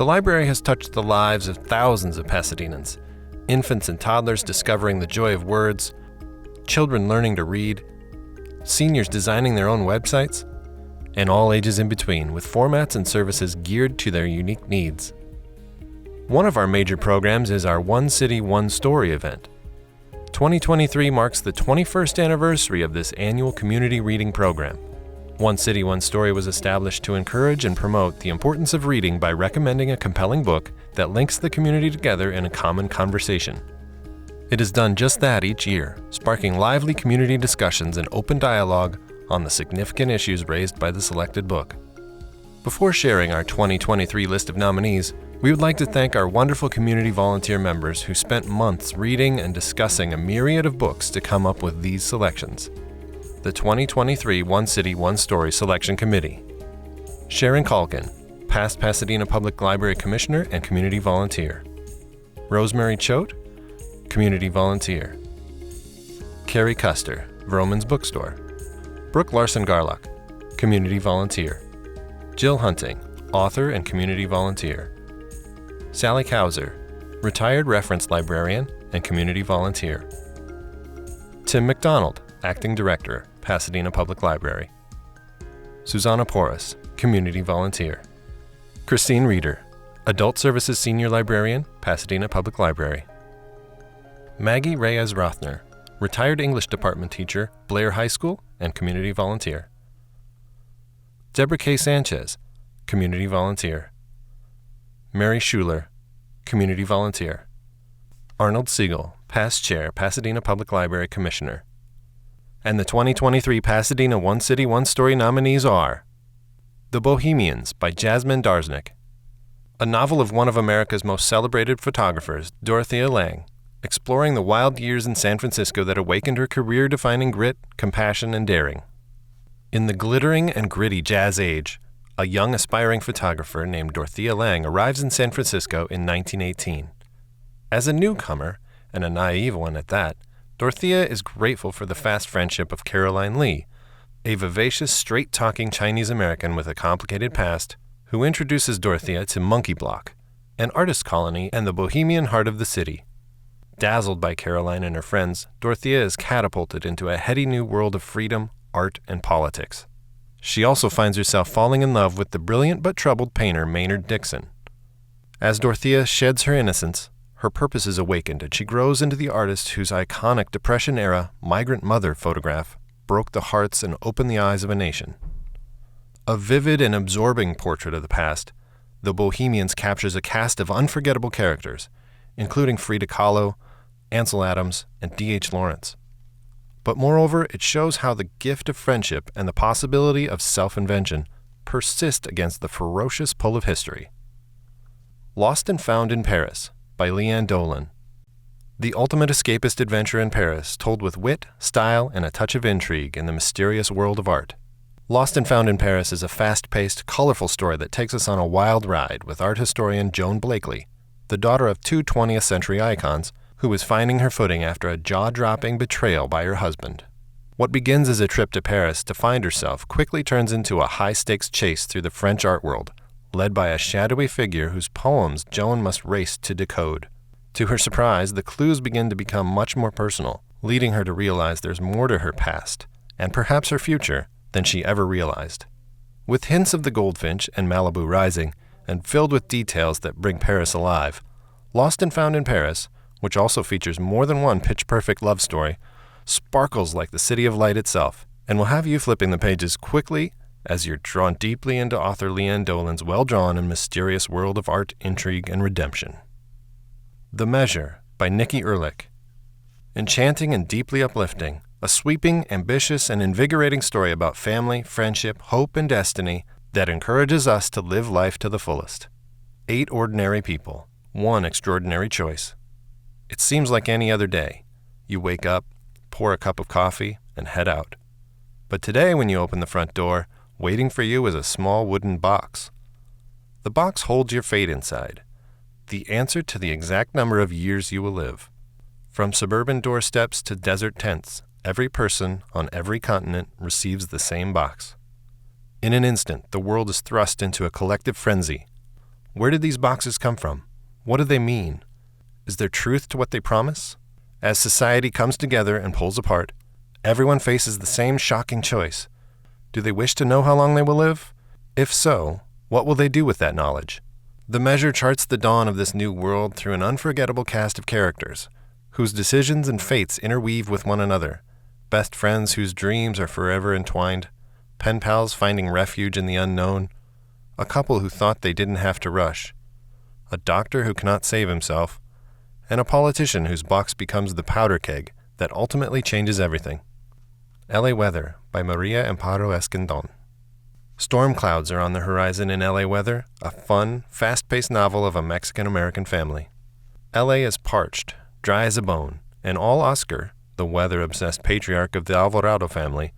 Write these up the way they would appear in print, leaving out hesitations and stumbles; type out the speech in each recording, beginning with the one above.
The library has touched the lives of thousands of Pasadenans, infants and toddlers discovering the joy of words, children learning to read, seniors designing their own websites, and all ages in between, with formats and services geared to their unique needs. One of our major programs is our One City, One Story event. 2023 marks the 21st anniversary of this annual community reading program. One City, One Story was established to encourage and promote the importance of reading by recommending a compelling book that links the community together in a common conversation. It has done just that each year, sparking lively community discussions and open dialogue on the significant issues raised by the selected book. Before sharing our 2023 list of nominees, we would like to thank our wonderful community volunteer members who spent months reading and discussing a myriad of books to come up with these selections. The 2023 One City, One Story Selection Committee. Sharon Calkin, past Pasadena Public Library Commissioner and Community Volunteer. Rosemary Choate, Community Volunteer. Carrie Custer, Vroman's Bookstore. Brooke Larson-Garlock, Community Volunteer. Jill Hunting, Author and Community Volunteer. Sally Kauser, Retired Reference Librarian and Community Volunteer. Tim McDonald, Acting Director, Pasadena Public Library. Susanna Porras, Community Volunteer. Christine Reeder, Adult Services Senior Librarian, Pasadena Public Library. Maggie Reyes Rothner, Retired English Department Teacher, Blair High School and Community Volunteer. Deborah K. Sanchez, Community Volunteer. Mary Schuler, Community Volunteer. Arnold Siegel, Past Chair, Pasadena Public Library Commissioner. And the 2023 Pasadena One City, One Story nominees are The Bohemians by Jasmine Darznik, a novel of one of America's most celebrated photographers, Dorothea Lange, exploring the wild years in San Francisco that awakened her career-defining grit, compassion, and daring. In the glittering and gritty jazz age, a young aspiring photographer named Dorothea Lange arrives in San Francisco in 1918. As a newcomer, and a naive one at that, Dorothea is grateful for the fast friendship of Caroline Lee, a vivacious, straight-talking Chinese-American with a complicated past, who introduces Dorothea to Monkey Block, an artist colony and the bohemian heart of the city. Dazzled by Caroline and her friends, Dorothea is catapulted into a heady new world of freedom, art, and politics. She also finds herself falling in love with the brilliant but troubled painter Maynard Dixon. As Dorothea sheds her innocence, her purpose is awakened and she grows into the artist whose iconic Depression-era migrant mother photograph broke the hearts and opened the eyes of a nation. A vivid and absorbing portrait of the past, The Bohemians captures a cast of unforgettable characters, including Frida Kahlo, Ansel Adams, and D.H. Lawrence. But moreover, it shows how the gift of friendship and the possibility of self-invention persist against the ferocious pull of history. Lost and Found in Paris by Leanne Dolan. The ultimate escapist adventure in Paris, told with wit, style, and a touch of intrigue in the mysterious world of art. Lost and Found in Paris is a fast-paced, colorful story that takes us on a wild ride with art historian Joan Blakely, the daughter of two 20th century icons, who is finding her footing after a jaw-dropping betrayal by her husband. What begins as a trip to Paris to find herself quickly turns into a high-stakes chase through the French art world, led by a shadowy figure whose poems Joan must race to decode. To her surprise, the clues begin to become much more personal, leading her to realize there's more to her past, and perhaps her future, than she ever realized. With hints of the Goldfinch and Malibu Rising, and filled with details that bring Paris alive, Lost and Found in Paris, which also features more than one pitch-perfect love story, sparkles like the City of Light itself, and will have you flipping the pages quickly as you're drawn deeply into author Leanne Dolan's well-drawn and mysterious world of art, intrigue, and redemption. The Measure by Nikki Erlich. Enchanting and deeply uplifting, a sweeping, ambitious, and invigorating story about family, friendship, hope, and destiny that encourages us to live life to the fullest. 8 ordinary people, 1 extraordinary choice. It seems like any other day. You wake up, pour a cup of coffee, and head out. But today, when you open the front door, waiting for you is a small wooden box. The box holds your fate inside, the answer to the exact number of years you will live. From suburban doorsteps to desert tents, every person on every continent receives the same box. In an instant, the world is thrust into a collective frenzy. Where did these boxes come from? What do they mean? Is there truth to what they promise? As society comes together and pulls apart, everyone faces the same shocking choice. Do they wish to know how long they will live? If so, what will they do with that knowledge? The measure charts the dawn of this new world through an unforgettable cast of characters, whose decisions and fates interweave with one another, best friends whose dreams are forever entwined, pen pals finding refuge in the unknown, a couple who thought they didn't have to rush, a doctor who cannot save himself, and a politician whose box becomes the powder keg that ultimately changes everything. L.A. Weather by Maria Amparo Escandon. Storm clouds are on the horizon in L.A. Weather, a fun, fast-paced novel of a Mexican-American family. L.A. is parched, dry as a bone, and all Oscar, the weather-obsessed patriarch of the Alvarado family,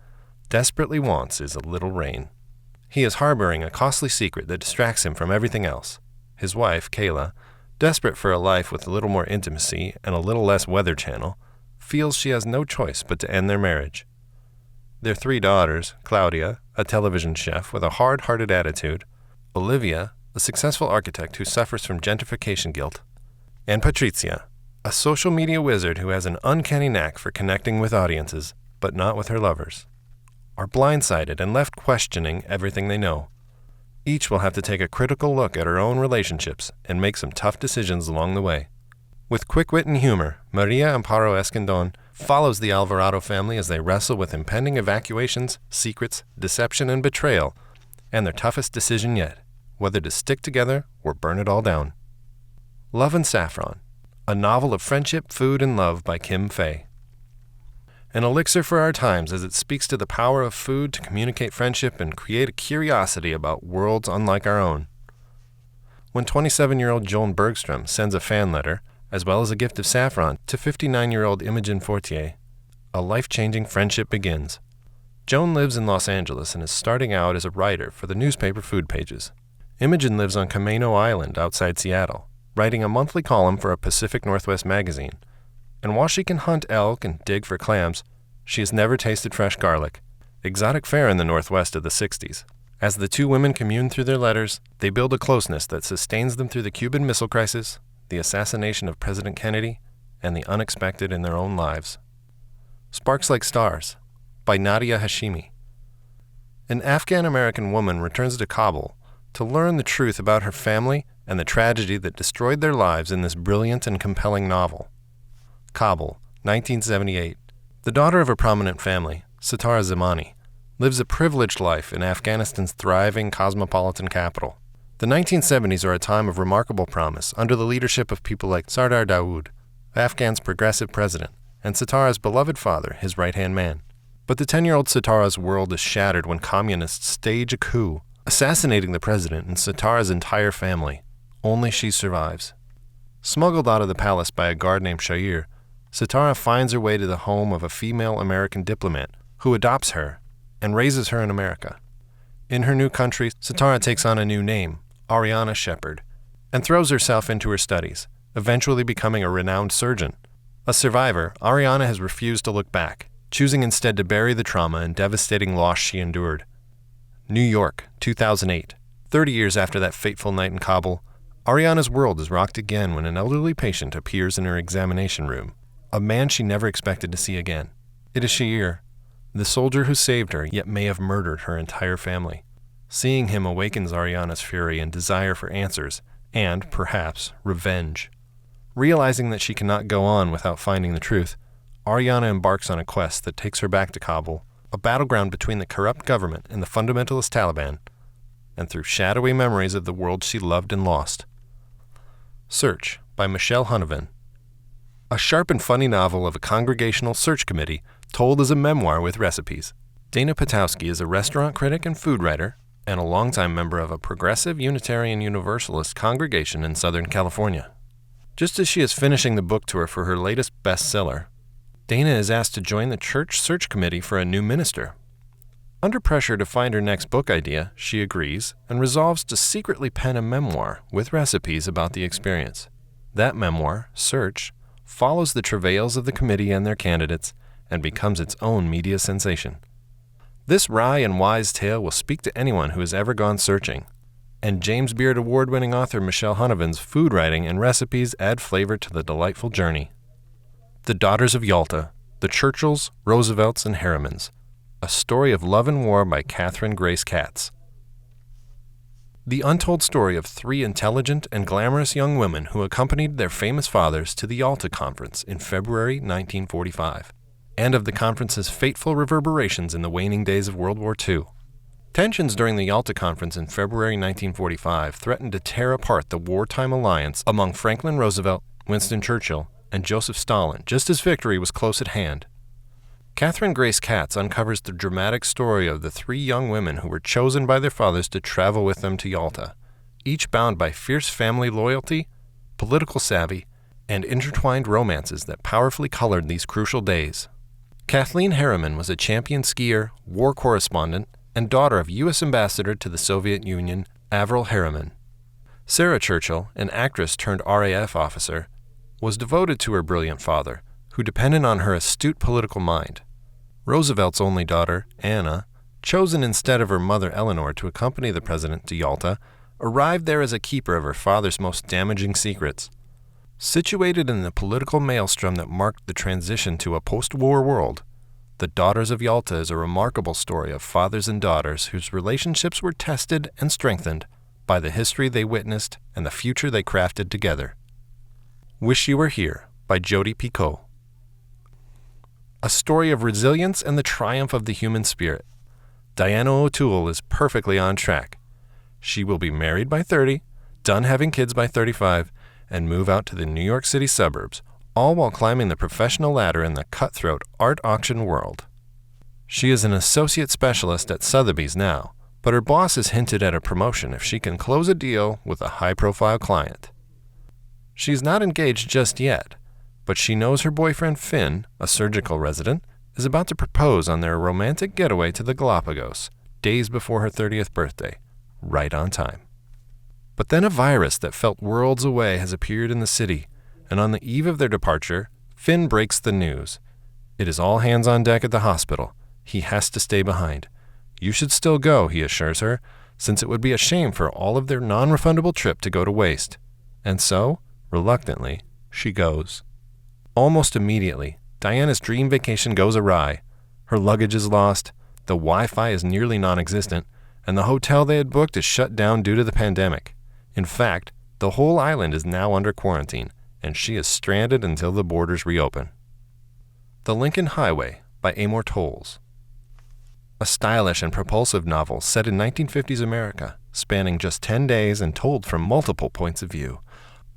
desperately wants is a little rain. He is harboring a costly secret that distracts him from everything else. His wife, Kayla, desperate for a life with a little more intimacy and a little less Weather Channel, feels she has no choice but to end their marriage. Their 3 daughters, Claudia, a television chef with a hard-hearted attitude, Olivia, a successful architect who suffers from gentrification guilt, and Patricia, a social media wizard who has an uncanny knack for connecting with audiences, but not with her lovers, are blindsided and left questioning everything they know. Each will have to take a critical look at her own relationships and make some tough decisions along the way. With quick wit and humor, Maria Amparo Escandon follows the Alvarado family as they wrestle with impending evacuations, secrets, deception, and betrayal, and their toughest decision yet, whether to stick together or burn it all down. Love and Saffron, a novel of friendship, food, and love by Kim Fay. An elixir for our times as it speaks to the power of food to communicate friendship and create a curiosity about worlds unlike our own. When 27-year-old Joan Bergstrom sends a fan letter, as well as a gift of saffron, to 59-year-old Imogen Fortier, a life-changing friendship begins. Joan lives in Los Angeles and is starting out as a writer for the newspaper food pages. Imogen lives on Camano Island outside Seattle, writing a monthly column for a Pacific Northwest magazine. And while she can hunt elk and dig for clams, she has never tasted fresh garlic, exotic fare in the Northwest of the 60s. As the 2 women commune through their letters, they build a closeness that sustains them through the Cuban Missile Crisis, the assassination of President Kennedy, and the unexpected in their own lives. Sparks Like Stars by Nadia Hashimi. An Afghan-American woman returns to Kabul to learn the truth about her family and the tragedy that destroyed their lives in this brilliant and compelling novel. Kabul, 1978. The daughter of a prominent family, Sitara Zamani, lives a privileged life in Afghanistan's thriving cosmopolitan capital. The 1970s are a time of remarkable promise under the leadership of people like Sardar Dawood, Afghan's progressive president, and Sitara's beloved father, his right-hand man. But the 10-year-old Sitara's world is shattered when communists stage a coup, assassinating the president and Sitara's entire family. Only she survives. Smuggled out of the palace by a guard named Shahir, Sitara finds her way to the home of a female American diplomat who adopts her and raises her in America. In her new country, Sitara takes on a new name, Ariana Shepard, and throws herself into her studies, eventually becoming a renowned surgeon. A survivor, Ariana has refused to look back, choosing instead to bury the trauma and devastating loss she endured. New York, 2008. 30 years after that fateful night in Kabul, Ariana's world is rocked again when an elderly patient appears in her examination room, a man she never expected to see again. It is Shahir, the soldier who saved her yet may have murdered her entire family. Seeing him awakens Ariana's fury and desire for answers, and, perhaps, revenge. Realizing that she cannot go on without finding the truth, Ariana embarks on a quest that takes her back to Kabul, a battleground between the corrupt government and the fundamentalist Taliban, and through shadowy memories of the world she loved and lost. Search by Michelle Hunovan. A sharp and funny novel of a congregational search committee told as a memoir with recipes. Dana Potowski is a restaurant critic and food writer, and a longtime member of a progressive Unitarian Universalist congregation in Southern California. Just as she is finishing the book tour for her latest bestseller, Dana is asked to join the church search committee for a new minister. Under pressure to find her next book idea, she agrees and resolves to secretly pen a memoir with recipes about the experience. That memoir, Search, follows the travails of the committee and their candidates and becomes its own media sensation. This wry and wise tale will speak to anyone who has ever gone searching, and James Beard Award-winning author Michelle Hunovan's food writing and recipes add flavor to the delightful journey. The Daughters of Yalta, The Churchills, Roosevelts, and Harrimans, a story of love and war by Katherine Grace Katz. The untold story of three intelligent and glamorous young women who accompanied their famous fathers to the Yalta Conference in February 1945, and of the conference's fateful reverberations in the waning days of World War II. Tensions during the Yalta Conference in February 1945 threatened to tear apart the wartime alliance among Franklin Roosevelt, Winston Churchill, and Joseph Stalin, just as victory was close at hand. Katherine Grace Katz uncovers the dramatic story of the three young women who were chosen by their fathers to travel with them to Yalta, each bound by fierce family loyalty, political savvy, and intertwined romances that powerfully colored these crucial days. Kathleen Harriman was a champion skier, war correspondent, and daughter of U.S. Ambassador to the Soviet Union, Averell Harriman. Sarah Churchill, an actress turned RAF officer, was devoted to her brilliant father, who depended on her astute political mind. Roosevelt's only daughter, Anna, chosen instead of her mother Eleanor to accompany the president to Yalta, arrived there as a keeper of her father's most damaging secrets. Situated in the political maelstrom that marked the transition to a post-war world, The Daughters of Yalta is a remarkable story of fathers and daughters whose relationships were tested and strengthened by the history they witnessed and the future they crafted together. Wish You Were Here by Jodi Picoult. A story of resilience and the triumph of the human spirit. Diana O'Toole is perfectly on track. She will be married by 30, done having kids by 35, and move out to the New York City suburbs, all while climbing the professional ladder in the cutthroat art auction world. She is an associate specialist at Sotheby's now, but her boss has hinted at a promotion if she can close a deal with a high-profile client. She's not engaged just yet, but she knows her boyfriend Finn, a surgical resident, is about to propose on their romantic getaway to the Galapagos, days before her 30th birthday, right on time. But then a virus that felt worlds away has appeared in the city, and on the eve of their departure, Finn breaks the news. It is all hands on deck at the hospital. He has to stay behind. You should still go, he assures her, since it would be a shame for all of their non-refundable trip to go to waste. And so, reluctantly, she goes. Almost immediately, Diana's dream vacation goes awry. Her luggage is lost, the Wi-Fi is nearly non-existent, and the hotel they had booked is shut down due to the pandemic. In fact, the whole island is now under quarantine, and she is stranded until the borders reopen. The Lincoln Highway by Amor Towles. A stylish and propulsive novel set in 1950s America, spanning just 10 days and told from multiple points of view.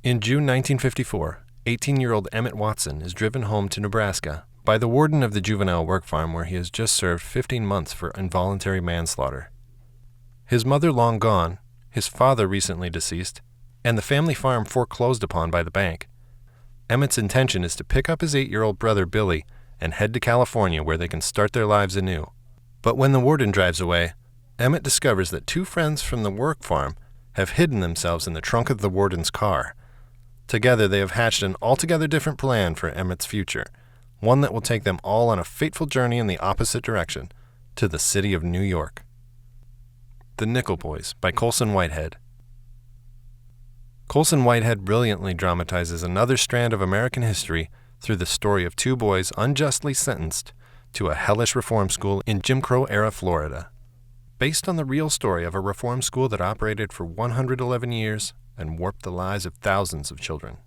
In June 1954, 18-year-old Emmett Watson is driven home to Nebraska by the warden of the juvenile work farm where he has just served 15 months for involuntary manslaughter. His mother long gone, his father recently deceased, and the family farm foreclosed upon by the bank. Emmett's intention is to pick up his 8-year-old brother Billy and head to California where they can start their lives anew. But when the warden drives away, Emmett discovers that two friends from the work farm have hidden themselves in the trunk of the warden's car. Together they have hatched an altogether different plan for Emmett's future, one that will take them all on a fateful journey in the opposite direction, to the city of New York. The Nickel Boys by Colson Whitehead. Colson Whitehead brilliantly dramatizes another strand of American history through the story of two boys unjustly sentenced to a hellish reform school in Jim Crow-era Florida. Based on the real story of a reform school that operated for 111 years and warped the lives of thousands of children.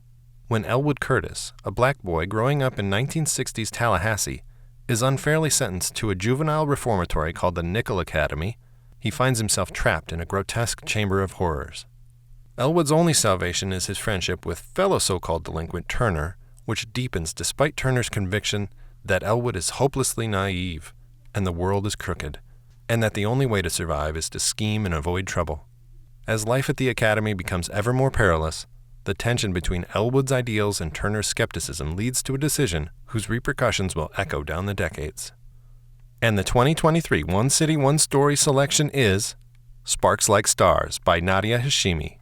When Elwood Curtis, a black boy growing up in 1960s Tallahassee, is unfairly sentenced to a juvenile reformatory called the Nickel Academy, he finds himself trapped in a grotesque chamber of horrors. Elwood's only salvation is his friendship with fellow so-called delinquent Turner, which deepens despite Turner's conviction that Elwood is hopelessly naive and the world is crooked, and that the only way to survive is to scheme and avoid trouble. As life at the academy becomes ever more perilous, the tension between Elwood's ideals and Turner's skepticism leads to a decision whose repercussions will echo down the decades. And the 2023 One City, One Story selection is Sparks Like Stars by Nadia Hashimi.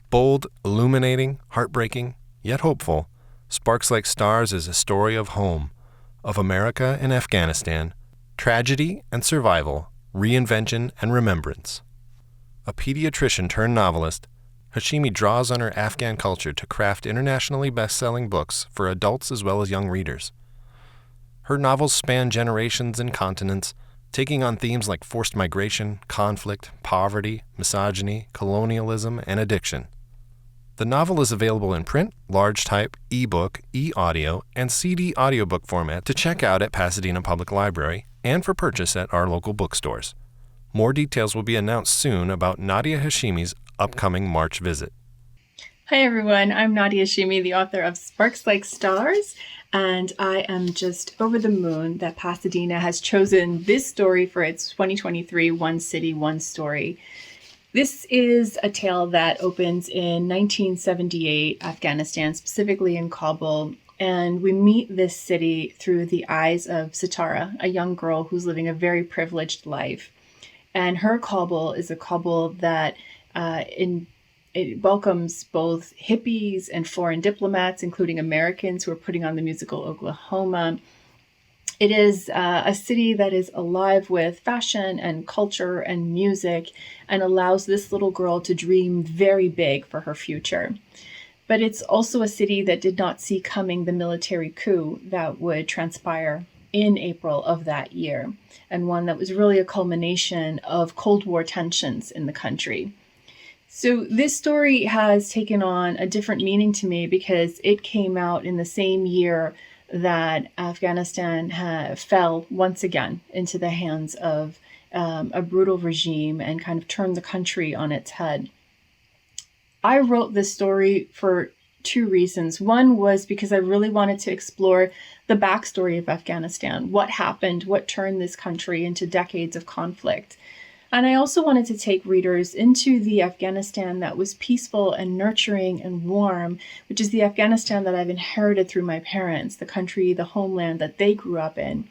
Bold, illuminating, heartbreaking, yet hopeful, Sparks Like Stars is a story of home, of America and Afghanistan, tragedy and survival, reinvention and remembrance. A pediatrician turned novelist, Hashimi draws on her Afghan culture to craft internationally best-selling books for adults as well as young readers. Her novels span generations and continents, taking on themes like forced migration, conflict, poverty, misogyny, colonialism, and addiction. The novel is available in print, large type, ebook, e-audio, and CD audiobook format to check out at Pasadena Public Library and for purchase at our local bookstores. More details will be announced soon about Nadia Hashimi's upcoming March visit. Hi everyone, I'm Nadia Hashimi, the author of Sparks Like Stars, and I am just over the moon that Pasadena has chosen this story for its 2023 One City, One Story. This is a tale that opens in 1978, Afghanistan, specifically in Kabul, and we meet this city through the eyes of Sitara, a young girl who's living a very privileged life. And her Kabul is a Kabul that it welcomes both hippies and foreign diplomats, including Americans who are putting on the musical Oklahoma. It is a city that is alive with fashion and culture and music and allows this little girl to dream very big for her future. But it's also a city that did not see coming the military coup that would transpire in April of that year, and one that was really a culmination of Cold War tensions in the country. So this story has taken on a different meaning to me because it came out in the same year that Afghanistan fell once again into the hands of a brutal regime and kind of turned the country on its head. I wrote this story for two reasons. One was because I really wanted to explore the backstory of Afghanistan, what happened, what turned this country into decades of conflict. And I also wanted to take readers into the Afghanistan that was peaceful and nurturing and warm, which is the Afghanistan that I've inherited through my parents, the country, the homeland that they grew up in.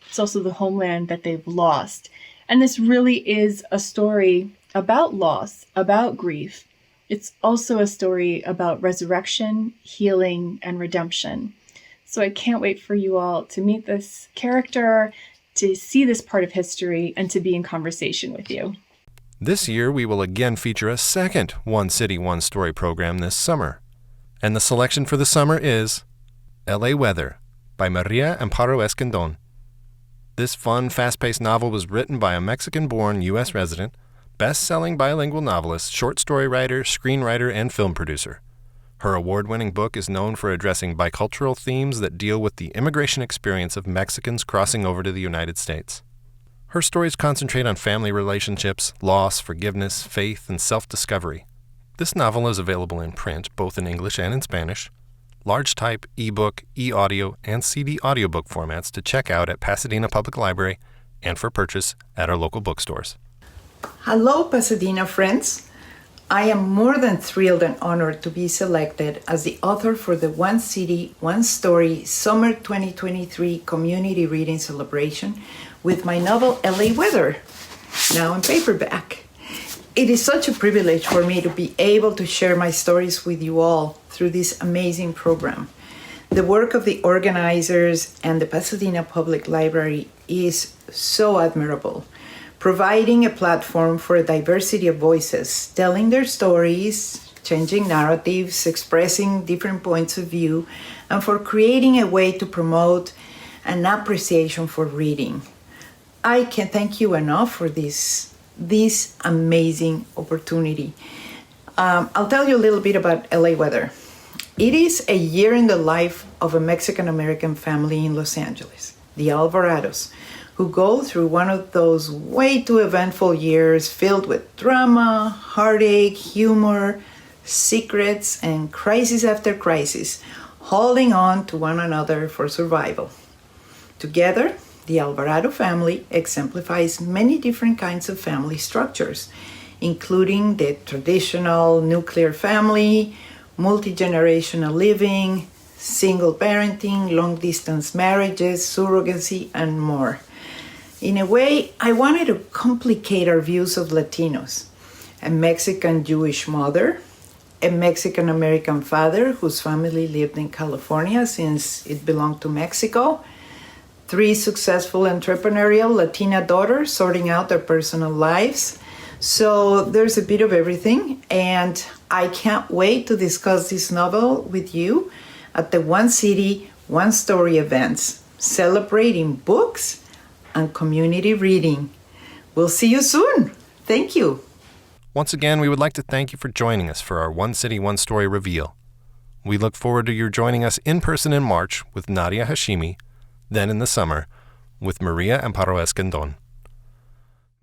It's also the homeland that they've lost. And this really is a story about loss, about grief. It's also a story about resurrection, healing, and redemption. So I can't wait for you all to meet this character, to see this part of history, and to be in conversation with you. This year, we will again feature a second One City, One Story program this summer. And the selection for the summer is LA Weather by Maria Amparo Escandon. This fun, fast-paced novel was written by a Mexican-born U.S. resident, best-selling bilingual novelist, short story writer, screenwriter, and film producer. Her award-winning book is known for addressing bicultural themes that deal with the immigration experience of Mexicans crossing over to the United States. Her stories concentrate on family relationships, loss, forgiveness, faith, and self-discovery. This novel is available in print, both in English and in Spanish, large type, ebook, e-audio, and CD audiobook formats to check out at Pasadena Public Library and for purchase at our local bookstores. Hello, Pasadena friends. I am more than thrilled and honored to be selected as the author for the One City, One Story Summer 2023 Community Reading Celebration with my novel LA Weather, now in paperback. It is such a privilege for me to be able to share my stories with you all through this amazing program. The work of the organizers and the Pasadena Public Library is so admirable, providing a platform for a diversity of voices, telling their stories, changing narratives, expressing different points of view, and for creating a way to promote an appreciation for reading. I can't thank you enough for this amazing opportunity. I'll tell you a little bit about LA Weather. It is a year in the life of a Mexican-American family in Los Angeles, the Alvarados, who go through one of those way too eventful years filled with drama, heartache, humor, secrets, and crisis after crisis, holding on to one another for survival. Together, the Alvarado family exemplifies many different kinds of family structures, including the traditional nuclear family, multi-generational living, single parenting, long-distance marriages, surrogacy, and more. In a way, I wanted to complicate our views of Latinos. A Mexican Jewish mother, a Mexican-American father whose family lived in California since it belonged to Mexico, 3 successful entrepreneurial Latina daughters sorting out their personal lives, So there's a bit of everything, and I can't wait to discuss this novel with you at the One City, One Story events, celebrating books and community reading. We'll see you soon. Thank you. Once again, we would like to thank you for joining us for our One City, One Story reveal. We look forward to your joining us in person in March with Nadia Hashimi, then in the summer with Maria Amparo Escandon.